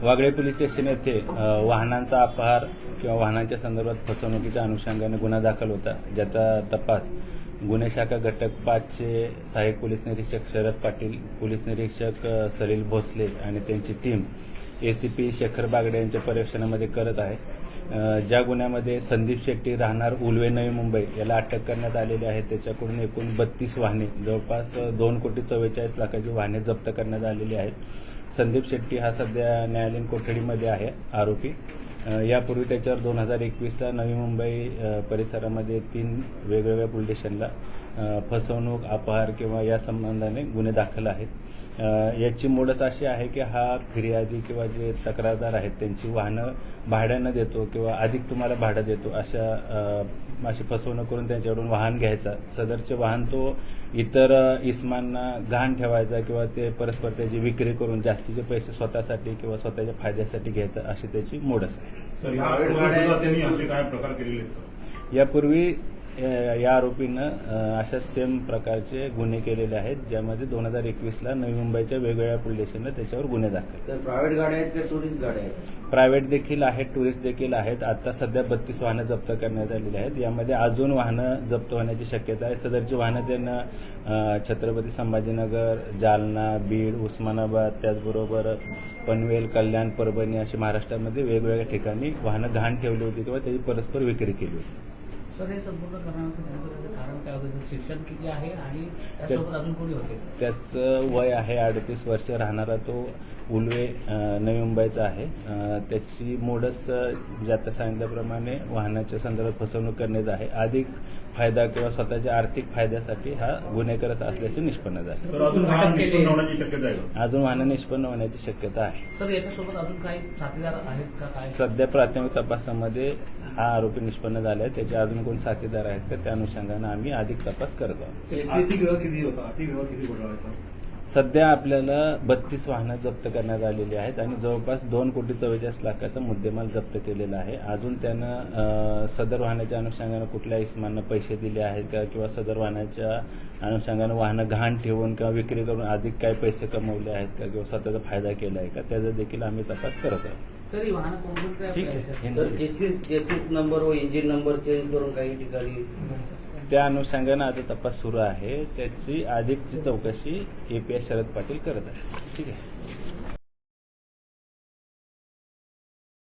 Wagle police station येथे वाहनांचा अपहार किंवा वाहनांच्या संदर्भात फसवणुकीच्या अनुषंगाने गुन्हा दाखल होता, ज्याचा तपास गुन्हे शाखा घटक 5चे सहाय्यक पोलीस निरीक्षक शरद पाटील, पोलीस निरीक्षक सलील भोसले आणि त्यांची टीम एसीपी शेखर बागडे यांच्या पर्यवेक्षणामध्ये करत आहे. ज्या गुन्ह्यामध्ये संदीप शेट्टी राहणार उलवे, नवी मुंबई याला अटक करण्यात आलेली आहे. त्याच्याकडून एकूण 32 वाहने, जवळपास 2,44,00,000 वाहने जप्त करण्यात आलेली आहेत. संदीप शेट्टी हा सध्या न्यायालयीन कोठडीमध्ये आहे आरोपी. यापूर्वी त्याच्यावर 2021ला नवी मुंबई परिसरामध्ये 3 वेगवेगळ्या पोलीस स्टेशनला फसवणूक, अपहार किंवा या संबंधाने गुन्हे दाखल आहेत. याची मोडच अशी आहे की हा फिर्यादी किंवा जे तक्रारदार आहेत त्यांची वाहनं भाड्यानं देतो किंवा अधिक तुम्हाला भाडं देतो अशी फसवणूक करून त्यांच्याकडून वाहन घ्यायचा. सदरचे वाहन तो इतर इस्मांना गहाण ठेवायचा किंवा ते परस्पर त्याची विक्री करून जास्तीचे पैसे स्वतःसाठी किंवा स्वतःच्या फायद्यासाठी घ्यायचा, अशी त्याची मोडच आहे. यापूर्वी या आरोपीनं अशा सेम प्रकारचे गुन्हे केलेले आहेत, ज्यामध्ये 2021ला नवी मुंबईच्या वेगवेगळ्या पोलीस स्टेशनला त्याच्यावर गुन्हे दाखल. प्रायव्हेट गाड्या आहेत का टुरिस्ट गाड्या आहेत? प्रायव्हेट देखील आहेत, टुरिस्ट देखील आहेत. आता सध्या 32 वाहनं जप्त करण्यात आलेली आहेत. यामध्ये अजून वाहनं जप्त होण्याची शक्यता आहे. सदरची वाहनं त्यांना छत्रपती संभाजीनगर, जालना, बीड, उस्मानाबाद, त्याचबरोबर पनवेल, कल्याण, परभणी अशी महाराष्ट्रामध्ये वेगवेगळ्या ठिकाणी वाहनं गहाण ठेवली होती किंवा त्याची परस्पर विक्री केली होती. सर, हे संपूर्ण करण्याचं कारण काय होतं? शिक्षण किती आहे आणि त्यासोबत अजून कोणी होते? त्याचं वय आहे 38 वर्ष, राहणारा तो उलवे, नवी मुंबईचा आहे. त्याची मोडस जे आता सांगितल्याप्रमाणे वाहनाच्या संदर्भात फसवणूक करण्याचं आहे. अधिक फायदा किंवा स्वतःच्या आर्थिक फायद्यासाठी हा गुन्हेगार असल्याचे निष्पन्न झाले. अजून वाहनं निष्पन्न होण्याची शक्यता आहे. सर, याच्यासोबत अजून काही साथीदार आहेत का? काय सध्या प्राथमिक तपासामध्ये हा आरोपी निष्पन्न झाला आहे. त्याचे अजून कोण साथीदार आहेत का, त्या अनुषंगानं आम्ही अधिक तपास करत आहोत. सध्या आपल्याला 32 वाहनं जप्त करण्यात आलेली आहेत आणि जवळपास 2,44,00,000 मुद्देमाल जप्त केलेला आहे. अजून त्यानं सदर वाहनाच्या अनुषंगानं कुठल्या इस्मांना पैसे दिले आहेत का किंवा सदर वाहनाच्या अनुषंगानं वाहनं गहाण ठेवून किंवा विक्री करून अधिक काय पैसे कमवले आहेत का किंवा स्वतःचा फायदा केला आहे का, त्याचा देखील आम्ही तपास करत आहोत. सर, ही वाहनं कोणकोणत्या? ठीक आहे. जेसीस नंबर व इंजिन नंबर चेंज करून काही ठिकाणी त्या अनुषंगानं आता तपास सुरू आहे. त्याची अधिकची चौकशी एपीएस शरद पाटील करत आहे. ठीक आहे.